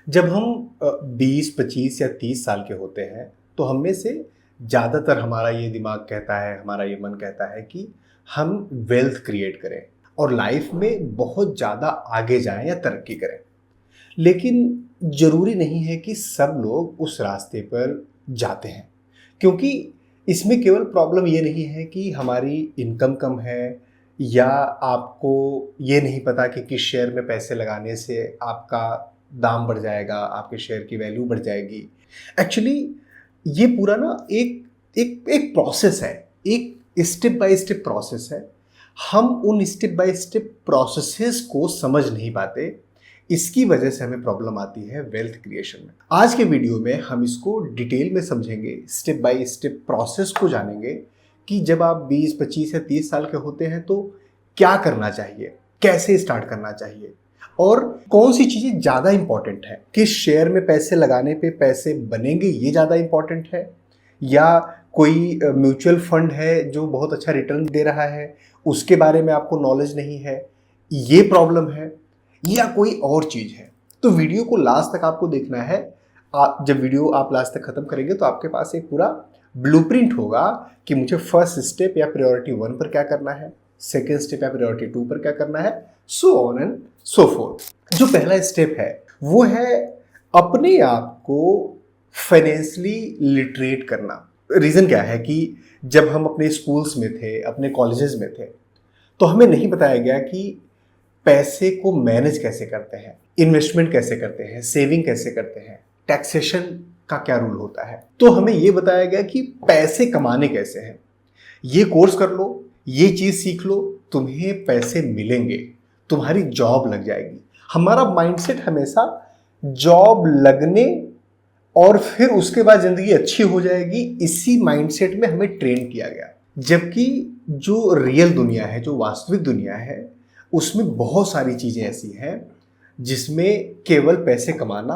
जब हम 20, 25 या 30 साल के होते हैं तो हम में से ज़्यादातर हमारा ये दिमाग कहता है, हमारा ये मन कहता है कि हम वेल्थ क्रिएट करें और लाइफ में बहुत ज़्यादा आगे जाएं या तरक्की करें। लेकिन ज़रूरी नहीं है कि सब लोग उस रास्ते पर जाते हैं, क्योंकि इसमें केवल प्रॉब्लम ये नहीं है कि हमारी इनकम कम है या आपको ये नहीं पता कि किस शेयर में पैसे लगाने से आपका दाम बढ़ जाएगा, आपके शेयर की वैल्यू बढ़ जाएगी। एक्चुअली ये पूरा ना एक एक एक प्रोसेस है, एक स्टेप बाय स्टेप प्रोसेस है। हम उन स्टेप बाय स्टेप प्रोसेसेस को समझ नहीं पाते, इसकी वजह से हमें प्रॉब्लम आती है वेल्थ क्रिएशन में। आज के वीडियो में हम इसको डिटेल में समझेंगे, स्टेप बाय स्टेप प्रोसेस को जानेंगे कि जब आप 20, 25 या 30 साल के होते हैं तो क्या करना चाहिए, कैसे स्टार्ट करना चाहिए और कौन सी चीज़ें ज़्यादा इंपॉर्टेंट है। किस शेयर में पैसे लगाने पे पैसे बनेंगे ये ज़्यादा इंपॉर्टेंट है, या कोई म्यूचुअल फंड है जो बहुत अच्छा रिटर्न दे रहा है उसके बारे में आपको नॉलेज नहीं है, ये प्रॉब्लम है, या कोई और चीज़ है। तो वीडियो को लास्ट तक आपको देखना है। जब वीडियो आप लास्ट तक खत्म करेंगे तो आपके पास एक पूरा ब्लूप्रिंट होगा कि मुझे फर्स्ट स्टेप या प्रायोरिटी 1 पर क्या करना है, सेकेंड स्टेप या प्रायोरिटी 2 पर क्या करना है, so on and so fourth. जो पहला स्टेप है वो है अपने आप को फाइनेंशियली लिटरेट करना। रीज़न क्या है कि जब हम अपने स्कूल्स में थे, अपने कॉलेजेस में थे, तो हमें नहीं बताया गया कि पैसे को मैनेज कैसे करते हैं, इन्वेस्टमेंट कैसे करते हैं, सेविंग कैसे करते हैं, टैक्सेशन का क्या रूल होता है। तो हमें ये बताया गया कि पैसे कमाने कैसे हैं, ये कोर्स कर लो, ये चीज़ सीख लो, तुम्हें पैसे मिलेंगे, तुम्हारी जॉब लग जाएगी। हमारा माइंडसेट हमेशा जॉब लगने और फिर उसके बाद ज़िंदगी अच्छी हो जाएगी, इसी माइंडसेट में हमें ट्रेन किया गया। जबकि जो रियल दुनिया है, जो वास्तविक दुनिया है, उसमें बहुत सारी चीज़ें ऐसी हैं जिसमें केवल पैसे कमाना,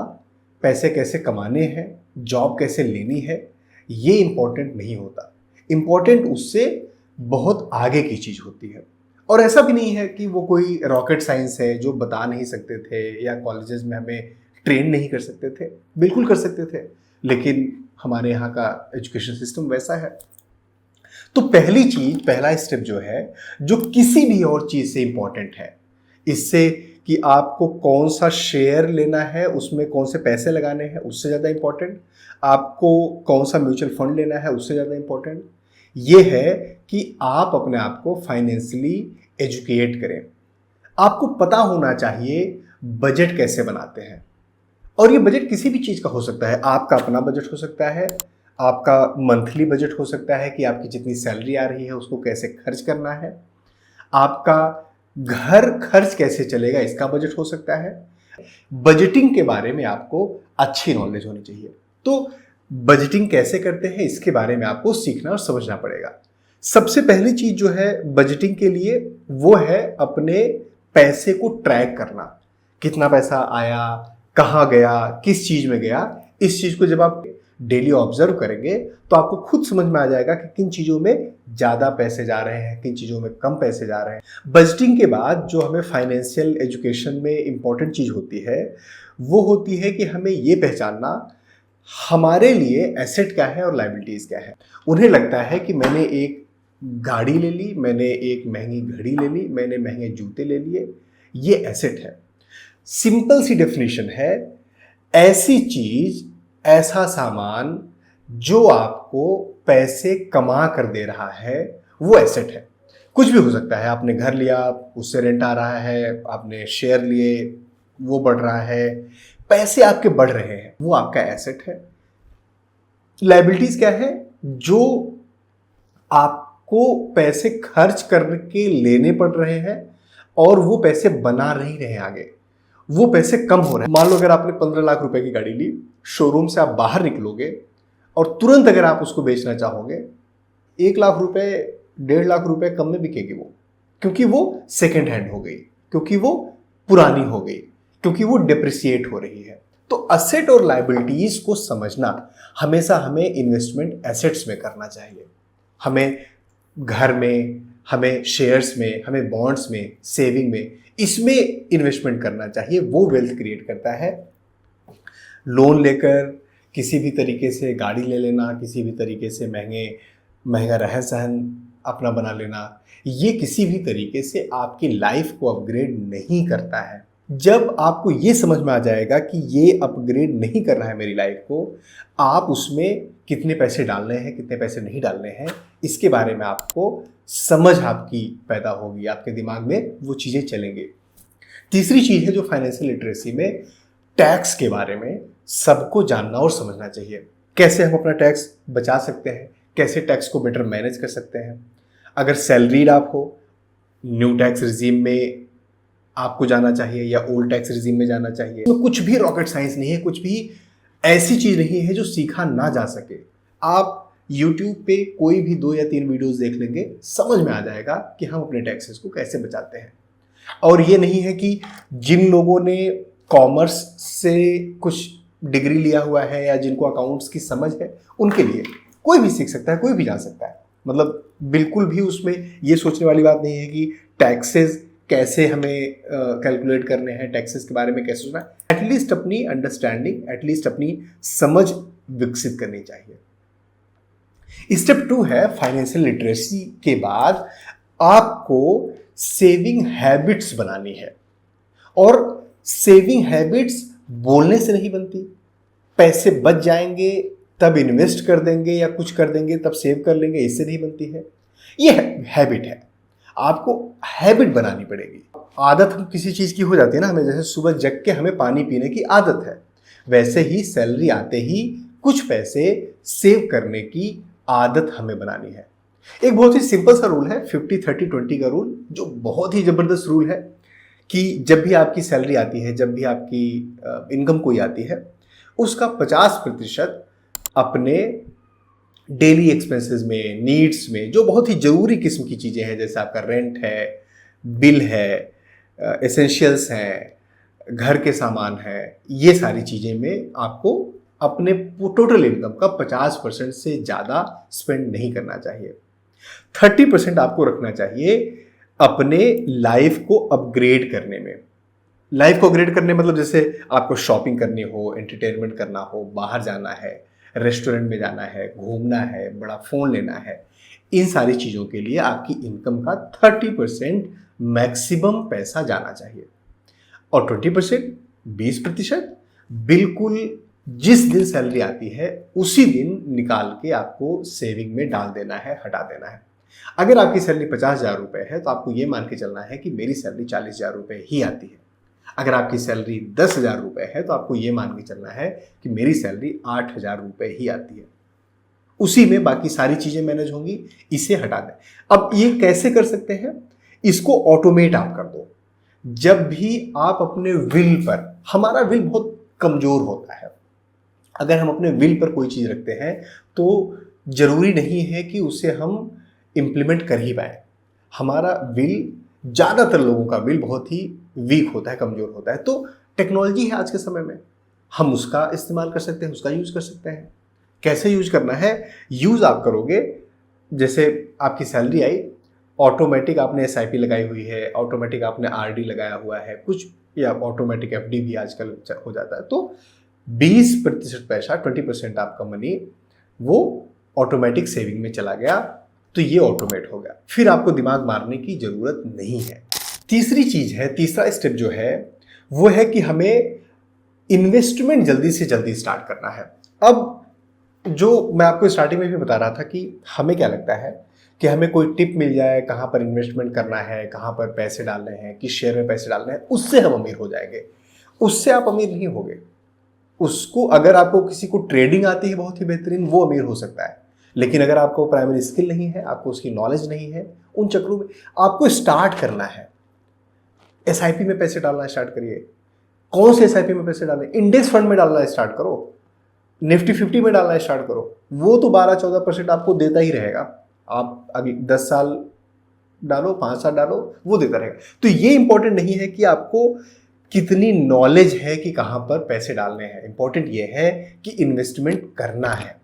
पैसे कैसे कमाने हैं, जॉब कैसे लेनी है, ये इम्पोर्टेंट नहीं होता। इम्पोर्टेंट उससे बहुत आगे की चीज़ होती है। और ऐसा भी नहीं है कि वो कोई रॉकेट साइंस है जो बता नहीं सकते थे या कॉलेजेस में हमें ट्रेन नहीं कर सकते थे। बिल्कुल कर सकते थे, लेकिन हमारे यहाँ का एजुकेशन सिस्टम वैसा है। तो पहली चीज, पहला स्टेप जो है, जो किसी भी और चीज से इंपॉर्टेंट है, इससे कि आपको कौन सा शेयर लेना है, उसमें कौन से पैसे लगाने हैं, उससे ज़्यादा इंपॉर्टेंट आपको कौन सा म्यूचुअल फंड लेना है, उससे ज़्यादा इंपॉर्टेंट ये है कि आप अपने आप को फाइनेंशियली एजुकेट करें। आपको पता होना चाहिए बजट कैसे बनाते हैं। और ये बजट किसी भी चीज़ का हो सकता है। आपका अपना बजट हो सकता है, आपका मंथली बजट हो सकता है कि आपकी जितनी सैलरी आ रही है उसको कैसे खर्च करना है, आपका घर खर्च कैसे चलेगा इसका बजट हो सकता है। बजटिंग के बारे में आपको अच्छी नॉलेज होनी चाहिए। तो बजटिंग कैसे करते हैं इसके बारे में आपको सीखना और समझना पड़ेगा। सबसे पहली चीज जो है बजटिंग के लिए वो है अपने पैसे को ट्रैक करना। कितना पैसा आया, कहाँ गया, किस चीज में गया, इस चीज को जब आप डेली ऑब्जर्व करेंगे तो आपको खुद समझ में आ जाएगा कि किन चीज़ों में ज़्यादा पैसे जा रहे हैं, किन चीज़ों में कम पैसे जा रहे हैं। बजटिंग के बाद जो हमें फाइनेंशियल एजुकेशन में इम्पॉर्टेंट चीज़ होती है वो होती है कि हमें ये पहचानना हमारे लिए एसेट क्या है और लायबिलिटीज़ क्या है। उन्हें लगता है कि मैंने एक गाड़ी ले ली, मैंने एक महंगी घड़ी ले ली, मैंने महंगे जूते ले लिए, ये एसेट है। सिंपल सी डेफिनेशन है, ऐसी चीज़, ऐसा सामान जो आपको पैसे कमा कर दे रहा है वो एसेट है। कुछ भी हो सकता है, आपने घर लिया, उससे रेंट आ रहा है, आपने शेयर लिए, वो बढ़ रहा है, पैसे आपके बढ़ रहे हैं, वो आपका एसेट है। लायबिलिटीज क्या है? जो आपको पैसे खर्च करके लेने पड़ रहे हैं और वो पैसे बना नहीं रहे आगे, वो पैसे कम हो रहे हैं। मान लो अगर आपने 15 लाख रुपए की गाड़ी ली, शोरूम से आप बाहर निकलोगे और तुरंत अगर आप उसको बेचना चाहोगे, 1 लाख रुपए, 1.5 लाख रुपए कम में बिकेगी वो, क्योंकि वो सेकेंड हैंड हो गई, क्योंकि वो पुरानी हो गई, क्योंकि वो डिप्रिसिएट हो रही है। तो असेट और लायबिलिटीज को समझना हमेशा हमें इन्वेस्टमेंट एसेट्स में करना चाहिए। हमें घर में, हमें शेयर्स में, हमें बॉन्ड्स में, सेविंग में, इसमें इन्वेस्टमेंट करना चाहिए। वो वेल्थ क्रिएट करता है। लोन लेकर किसी भी तरीके से गाड़ी ले लेना, किसी भी तरीके से महंगा रहन सहन अपना बना लेना, ये किसी भी तरीके से आपकी लाइफ को अपग्रेड नहीं करता है। जब आपको ये समझ में आ जाएगा कि ये अपग्रेड नहीं कर रहा है मेरी लाइफ को, आप उसमें कितने पैसे डालने हैं, कितने पैसे नहीं डालने हैं, इसके बारे में आपको समझ आपकी पैदा होगी, आपके दिमाग में वो चीज़ें चलेंगी। तीसरी चीज़ है जो फाइनेंशियल लिटरेसी में, टैक्स के बारे में सबको जानना और समझना चाहिए। कैसे हम अपना टैक्स बचा सकते हैं, कैसे टैक्स को बेटर मैनेज कर सकते हैं। अगर सैलरीड आप हो, न्यू टैक्स रिजीम में आपको जाना चाहिए या ओल्ड टैक्स रिजीम में जाना चाहिए। तो कुछ भी रॉकेट साइंस नहीं है, कुछ भी ऐसी चीज़ नहीं है जो सीखा ना जा सके। आप YouTube पे कोई भी 2 या 3 वीडियोस देख लेंगे, समझ में आ जाएगा कि हम अपने टैक्सेस को कैसे बचाते हैं। और ये नहीं है कि जिन लोगों ने कॉमर्स से कुछ डिग्री लिया हुआ है या जिनको अकाउंट्स की समझ है, उनके लिए कोई भी सीख सकता है, कोई भी जान सकता है। मतलब बिल्कुल भी उसमें ये सोचने वाली बात नहीं है कि टैक्सेस कैसे हमें कैलकुलेट करने हैं, टैक्सेस के बारे में कैसे सोचना है। एटलीस्ट अपनी अंडरस्टैंडिंग, एटलीस्ट अपनी समझ विकसित करनी चाहिए। स्टेप 2 है फाइनेंशियल लिटरेसी के बाद आपको सेविंग हैबिट्स बनानी है। और सेविंग हैबिट्स बोलने से नहीं बनती। पैसे बच जाएंगे तब इन्वेस्ट कर देंगे या कुछ कर देंगे तब सेव कर लेंगे, इससे नहीं बनती है। ये हैबिट है, आपको हैबिट बनानी पड़ेगी। आदत हम किसी चीज़ की हो जाती है ना, हमें जैसे सुबह जग के हमें पानी पीने की आदत है, वैसे ही सैलरी आते ही कुछ पैसे सेव करने की आदत हमें बनानी है। एक बहुत ही सिंपल सा रूल है, 50-30-20 का रूल, जो बहुत ही ज़बरदस्त रूल है कि जब भी आपकी सैलरी आती है, जब भी आपकी इनकम कोई आती है, उसका 50% अपने डेली एक्सपेंसेस में, नीड्स में, जो बहुत ही ज़रूरी किस्म की चीज़ें हैं, जैसे आपका रेंट है, बिल है, एसेंशियल्स हैं, घर के सामान हैं, ये सारी चीज़ें में आपको अपने टोटल इनकम का 50% से ज़्यादा स्पेंड नहीं करना चाहिए। 30% आपको रखना चाहिए अपने लाइफ को अपग्रेड करने में। लाइफ को अपग्रेड करने मतलब जैसे आपको शॉपिंग करनी हो, एंटरटेनमेंट करना हो, बाहर जाना है, रेस्टोरेंट में जाना है, घूमना है, बड़ा फ़ोन लेना है, इन सारी चीज़ों के लिए आपकी इनकम का 30% मैक्सिमम पैसा जाना चाहिए। और 20%, 20% बिल्कुल जिस दिन सैलरी आती है उसी दिन निकाल के आपको सेविंग में डाल देना है, हटा देना है। अगर आपकी सैलरी 50,000 रुपये है तो आपको ये मान के चलना है कि मेरी सैलरी 40,000 रुपये ही आती है। अगर आपकी सैलरी 10,000 रुपये है तो आपको ये मान के चलना है कि मेरी सैलरी 8,000 रुपये ही आती है। उसी में बाकी सारी चीज़ें मैनेज होंगी, इसे हटा दें। अब ये कैसे कर सकते हैं? इसको ऑटोमेट आप कर दो। जब भी आप अपने विल पर, हमारा विल बहुत कमज़ोर होता है, अगर हम अपने विल पर कोई चीज़ रखते हैं तो ज़रूरी नहीं है कि उसे हम इम्प्लीमेंट कर ही पाए। हमारा विल, ज़्यादातर लोगों का विल बहुत ही वीक होता है, कमज़ोर होता है। तो टेक्नोलॉजी है आज के समय में, हम उसका इस्तेमाल कर सकते हैं, उसका यूज़ कर सकते हैं। कैसे यूज़ करना है? यूज़ आप करोगे, जैसे आपकी सैलरी आई, ऑटोमेटिक आपने SIP लगाई हुई है, ऑटोमेटिक आपने RD लगाया हुआ है कुछ, या ऑटोमेटिक FD भी आजकल हो जाता है। तो 20% पैसा, 20% आपका मनी वो ऑटोमेटिक सेविंग में चला गया, तो ये ऑटोमेट हो गया। फिर आपको दिमाग मारने की ज़रूरत नहीं है। तीसरी चीज़ है, तीसरा स्टेप जो है वो है कि हमें इन्वेस्टमेंट जल्दी से जल्दी स्टार्ट करना है। अब जो मैं आपको स्टार्टिंग में भी बता रहा था कि हमें क्या लगता है कि हमें कोई टिप मिल जाए कहाँ पर इन्वेस्टमेंट करना है, कहाँ पर पैसे डालने हैं, किस शेयर में पैसे डालने हैं, उससे हम अमीर हो जाएंगे। उससे आप अमीर नहीं होगे। उसको, अगर आपको किसी को ट्रेडिंग आती है बहुत ही बेहतरीन, वो अमीर हो सकता है। लेकिन अगर आपको प्राइमरी स्किल नहीं है, आपको उसकी नॉलेज नहीं है, उन चक्रों में आपको स्टार्ट करना है। SIP में पैसे डालना स्टार्ट करिए। कौन से SIP में पैसे डालें? इंडेक्स फंड में डालना स्टार्ट करो, निफ्टी 50 में डालना स्टार्ट करो। वो तो 12-14% आपको देता ही रहेगा। आप अगले 10 साल डालो, 5 साल डालो, वो देता रहेगा। तो ये इंपॉर्टेंट नहीं है कि आपको कितनी नॉलेज है कि कहाँ पर पैसे डालने हैं। इंपॉर्टेंट ये है कि इन्वेस्टमेंट करना है।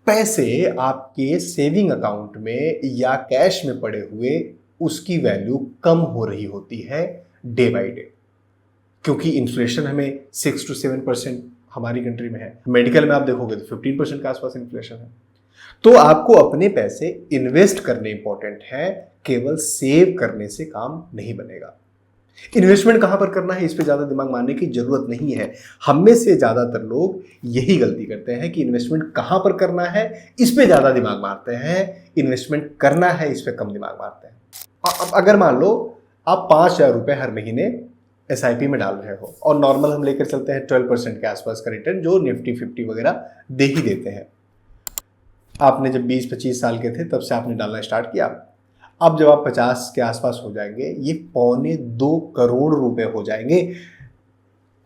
पैसे आपके सेविंग अकाउंट में या कैश में पड़े हुए, उसकी वैल्यू कम हो रही होती है डे बाय डे, क्योंकि इन्फ्लेशन हमें 6 to 7% हमारी कंट्री में है। मेडिकल में आप देखोगे तो 15% के आसपास इन्फ्लेशन है। तो आपको अपने पैसे इन्वेस्ट करने इंपॉर्टेंट है, केवल सेव करने से काम नहीं बनेगा। इन्वेस्टमेंट कहां पर करना है, इस पे ज्यादा दिमाग मारने की जरूरत नहीं है। हम में से ज्यादातर लोग यही गलती करते हैं कि इन्वेस्टमेंट कहां पर करना है इस पे ज्यादा दिमाग मारते हैं, इन्वेस्टमेंट करना है इस पे कम दिमाग मारते हैं। अब अगर मान लो आप 5,000 रुपए हर महीने SIP में डाल रहे हो और नॉर्मल हम लेकर चलते हैं 12% के आसपास का रिटर्न, जो निफ्टी 50 वगैरह दे ही देते हैं। आपने जब 20-25 साल के थे तब से आपने डालना स्टार्ट किया। अब जब आप 50 के आसपास हो जाएंगे, ये 2.25 करोड़ रुपए हो जाएंगे।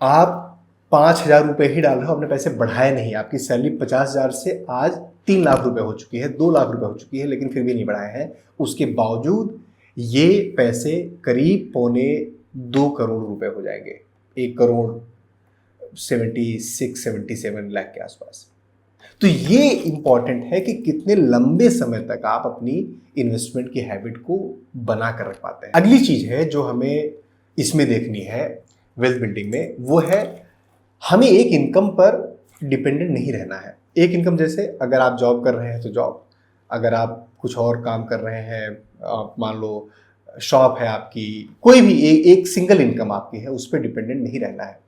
आप 5,000 रुपए ही डाल रहे हो, अपने पैसे बढ़ाए नहीं। आपकी सैलरी 50,000 से आज 3 लाख रुपए हो चुकी है, 2 लाख रुपए हो चुकी है, लेकिन फिर भी नहीं बढ़ाए हैं। उसके बावजूद ये पैसे करीब 2.25 करोड़ रुपए हो जाएंगे, 1,76-77 लाख के आसपास। तो ये इंपॉर्टेंट है कि कितने लंबे समय तक आप अपनी इन्वेस्टमेंट की हैबिट को बना कर रख पाते हैं। अगली चीज है जो हमें इसमें देखनी है वेल्थ बिल्डिंग में, वो है हमें एक इनकम पर डिपेंडेंट नहीं रहना है। एक इनकम जैसे अगर आप जॉब कर रहे हैं तो जॉब, अगर आप कुछ और काम कर रहे हैं, आप मान लो शॉप है आपकी, कोई भी एक सिंगल इनकम आपकी है, उस पर डिपेंडेंट नहीं रहना है।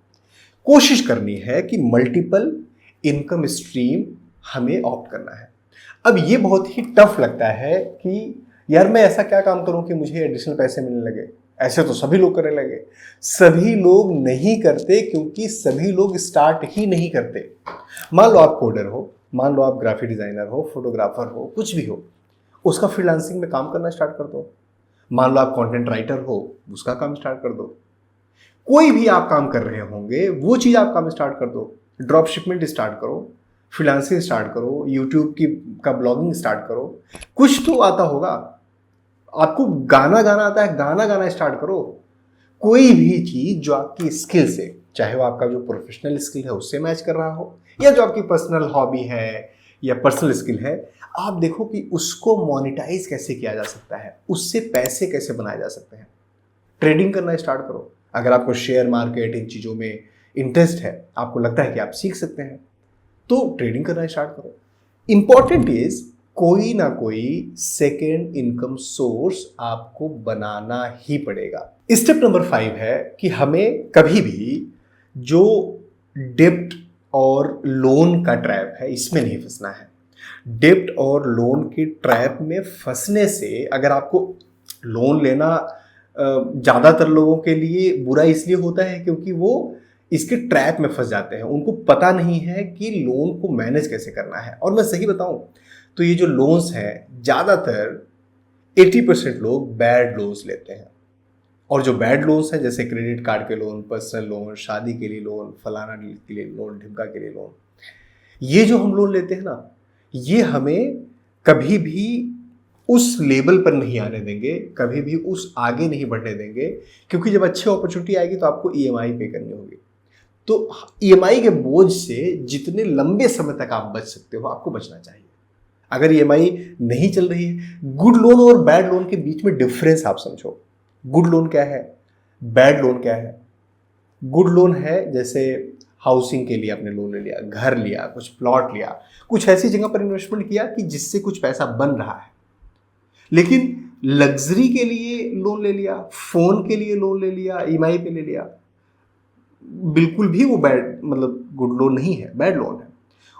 कोशिश करनी है कि मल्टीपल इनकम स्ट्रीम हमें ऑप्ट करना है। अब ये बहुत ही टफ लगता है कि यार मैं ऐसा क्या काम करूं कि मुझे एडिशनल पैसे मिलने लगे। ऐसे तो सभी लोग करने लगे। सभी लोग नहीं करते क्योंकि सभी लोग स्टार्ट ही नहीं करते। मान लो आप कोडर हो, मान लो आप ग्राफिक डिजाइनर हो, फोटोग्राफर हो, कुछ भी हो, उसका फ्रीलांसिंग में काम करना स्टार्ट कर दो। मान लो आप कंटेंट राइटर हो, उसका काम स्टार्ट कर दो। कोई भी आप काम कर रहे होंगे वो चीज आप काम स्टार्ट कर दो। ड्रॉप शिपमेंट स्टार्ट करो, फ्रीलांसिंग स्टार्ट करो, यूट्यूब का ब्लॉगिंग स्टार्ट करो। कुछ तो आता होगा। आपको गाना गाना आता है, गाना गाना स्टार्ट करो। कोई भी चीज जो आपकी स्किल से, चाहे वो आपका जो प्रोफेशनल स्किल है उससे मैच कर रहा हो, या जो आपकी पर्सनल हॉबी है या पर्सनल स्किल है, आप देखो कि उसको मोनेटाइज कैसे किया जा सकता है, उससे पैसे कैसे बनाए जा सकते हैं। ट्रेडिंग करना स्टार्ट करो। अगर आपको शेयर मार्केट इन चीज़ों में इंटरेस्ट है, आपको लगता है कि आप सीख सकते हैं, तो ट्रेडिंग करना स्टार्ट करो। इंपॉर्टेंट इज कोई ना कोई सेकेंड इनकम सोर्स आपको बनाना ही पड़ेगा। स्टेप नंबर 5 है कि हमें कभी भी जो डेब्ट और लोन का ट्रैप है इसमें नहीं फंसना है। डेब्ट और लोन के ट्रैप में फंसने से, अगर आपको लोन लेना ज़्यादातर लोगों के लिए बुरा इसलिए होता है क्योंकि वो इसके ट्रैप में फंस जाते हैं। उनको पता नहीं है कि लोन को मैनेज कैसे करना है। और मैं सही बताऊं तो ये जो लोन्स हैं, ज़्यादातर 80% लोग बैड लोन्स लेते हैं। और जो बैड लोन्स हैं, जैसे क्रेडिट कार्ड के लोन, पर्सनल लोन, शादी के लिए लोन, फलाना के लिए लोन, ढिमका के लिए लोन, ये जो हम लोन लेते हैं ना, ये हमें कभी भी उस लेवल पर नहीं आने देंगे, कभी भी उस आगे नहीं बढ़ने देंगे। क्योंकि जब अच्छी अपॉर्चुनिटी आएगी तो आपको EMI पे करनी होगी। तो EMI के बोझ से जितने लंबे समय तक आप बच सकते हो, आपको बचना चाहिए। अगर EMI नहीं चल रही है, गुड लोन और बैड लोन के बीच में डिफरेंस आप समझो। गुड लोन क्या है, बैड लोन क्या है? गुड लोन है जैसे हाउसिंग के लिए आपने लोन ले लिया, घर लिया, कुछ प्लॉट लिया, कुछ ऐसी जगह पर इन्वेस्टमेंट किया कि जिससे कुछ पैसा बन रहा है। लेकिन लग्जरी के लिए लोन ले लिया, फोन के लिए लोन ले लिया, EMI पे ले लिया, बिल्कुल भी वो बैड, मतलब गुड लोन नहीं है, बैड लोन है।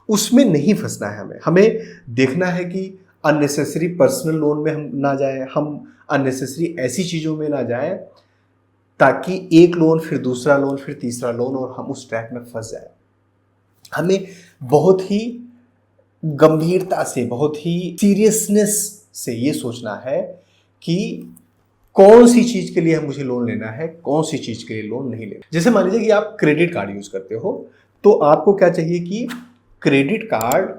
उसमें नहीं फंसना है। हमें देखना है कि अननेसेसरी पर्सनल लोन में हम ना जाए, हम अननेसेसरी ऐसी चीज़ों में ना जाए ताकि एक लोन, फिर दूसरा लोन, फिर तीसरा लोन, और हम उस ट्रैक में फंस जाए। हमें बहुत ही गंभीरता से, बहुत ही सीरियसनेस से ये सोचना है कि कौन सी चीज के लिए मुझे लोन लेना है, कौन सी चीज के लिए लोन नहीं लेना। जैसे मान लीजिए कि आप क्रेडिट कार्ड यूज करते हो, तो आपको क्या चाहिए कि क्रेडिट कार्ड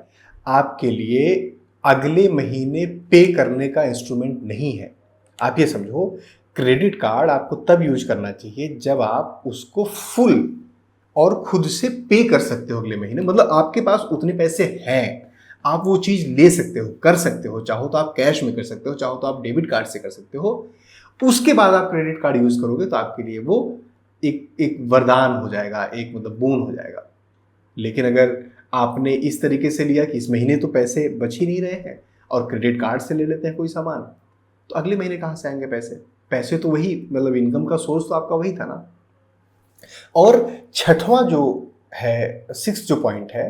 आपके लिए अगले महीने पे करने का इंस्ट्रूमेंट नहीं है। आप ये समझो, क्रेडिट कार्ड आपको तब यूज करना चाहिए जब आप उसको फुल और खुद से पे कर सकते हो अगले महीने। मतलब आपके पास उतने पैसे हैं, आप वो चीज ले सकते हो, कर सकते हो। चाहो तो आप कैश में कर सकते हो, चाहो तो आप डेबिट कार्ड से कर सकते हो। उसके बाद आप क्रेडिट कार्ड यूज करोगे तो आपके लिए वो एक वरदान हो जाएगा, एक मतलब बोन हो जाएगा। लेकिन अगर आपने इस तरीके से लिया कि इस महीने तो पैसे बच ही नहीं रहे हैं और क्रेडिट कार्ड से ले लेते हैं कोई सामान, तो अगले महीने कहाँ से आएंगे पैसे? पैसे तो वही, मतलब इनकम का सोर्स तो आपका वही था ना। और छठवां जो है, सिक्स जो पॉइंट है,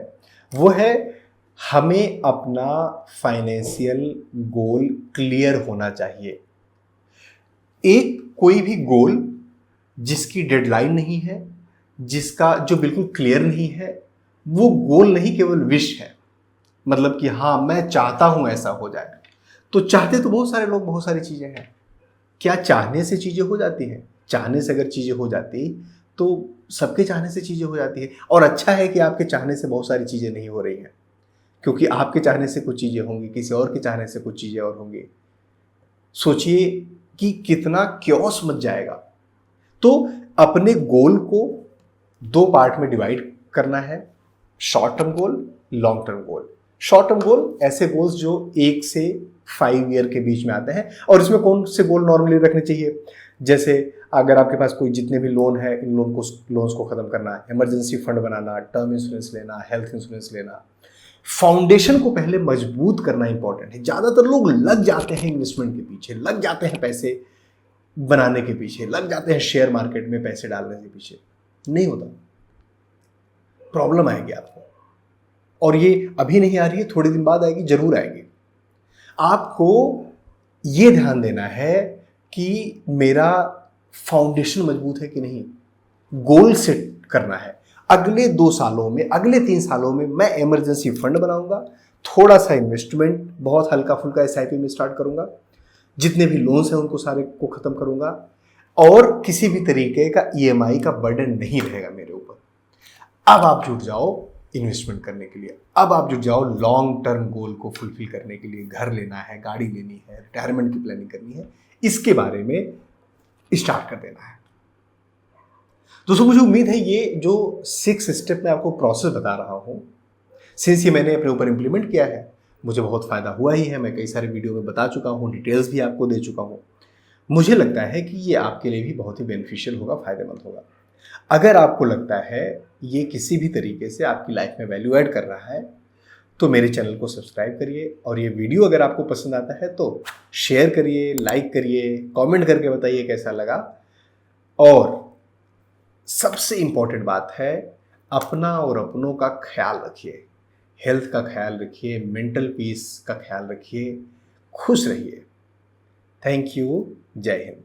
वो है हमें अपना फाइनेंशियल गोल क्लियर होना चाहिए। एक कोई भी गोल जिसकी डेडलाइन नहीं है, जिसका जो बिल्कुल क्लियर नहीं है, वो गोल नहीं, केवल विश है। मतलब कि हाँ मैं चाहता हूं ऐसा हो जाए। तो चाहते तो बहुत सारे लोग बहुत सारी चीजें हैं। क्या चाहने से चीजें हो जाती हैं? चाहने से अगर चीजें हो जाती तो सबके चाहने से चीजें हो जाती है। और अच्छा है कि आपके चाहने से बहुत सारी चीजें नहीं हो रही हैं, क्योंकि आपके चाहने से कुछ चीजें होंगी, किसी और के चाहने से कुछ चीजें और होंगी। सोचिए कि कितना क्योस मच जाएगा। तो अपने गोल को दो पार्ट में डिवाइड करना है, short term goal, long term goal. Short term goal ऐसे गोल्स जो 1 से 5 ईयर के बीच में आते हैं। और इसमें कौन से गोल नॉर्मली रखने चाहिए? जैसे अगर आपके पास कोई जितने भी लोन है, इन लोन्स को खत्म करना है, इमरजेंसी फंड बनाना, टर्म इंश्योरेंस लेना, हेल्थ इंश्योरेंस लेना, फाउंडेशन को पहले मजबूत करना इंपॉर्टेंट है। ज्यादातर लोग लग जाते हैं इन्वेस्टमेंट के पीछे, लग जाते हैं पैसे बनाने के पीछे, लग जाते हैं शेयर मार्केट में पैसे डालने के पीछे। नहीं होता, प्रॉब्लम आएगी आपको। और ये अभी नहीं आ रही है, थोड़े दिन बाद आएगी, जरूर आएगी। आपको ये ध्यान देना है कि मेरा फाउंडेशन मजबूत है कि नहीं। गोल सेट करना है, अगले 2 सालों में, अगले 3 सालों में मैं इमरजेंसी फंड बनाऊंगा, थोड़ा सा इन्वेस्टमेंट बहुत हल्का फुल्का एसआईपी में स्टार्ट करूंगा, जितने भी लोन्स हैं उनको सारे को खत्म करूंगा, और किसी भी तरीके का ईएमआई का बर्डन नहीं रहेगा मेरे ऊपर। अब आप जुट जाओ इन्वेस्टमेंट करने के लिए, अब आप जुट जाओ लॉन्ग टर्म गोल को फुलफिल करने के लिए। घर लेना है, गाड़ी लेनी है, रिटायरमेंट की प्लानिंग करनी है, इसके बारे में स्टार्ट कर देना है। दोस्तों मुझे उम्मीद है ये जो 6 स्टेप मैं आपको प्रोसेस बता रहा हूं, सिंस ये मैंने अपने ऊपर इंप्लीमेंट किया है, मुझे बहुत फायदा हुआ ही है। मैं कई सारे वीडियो में बता चुका हूं, डिटेल्स भी आपको दे चुका हूं। मुझे लगता है कि ये आपके लिए भी बहुत ही बेनिफिशियल होगा, फायदेमंद होगा। अगर आपको लगता है ये किसी भी तरीके से आपकी लाइफ में वैल्यू ऐड कर रहा है, तो मेरे चैनल को सब्सक्राइब करिए। और ये वीडियो अगर आपको पसंद आता है तो शेयर करिए, लाइक करिए, कमेंट करके बताइए कैसा लगा। और सबसे इंपॉर्टेंट बात है, अपना और अपनों का ख्याल रखिए, हेल्थ का ख्याल रखिए, मेंटल पीस का ख्याल रखिए, खुश रहिए। Thank you. जय हिंद।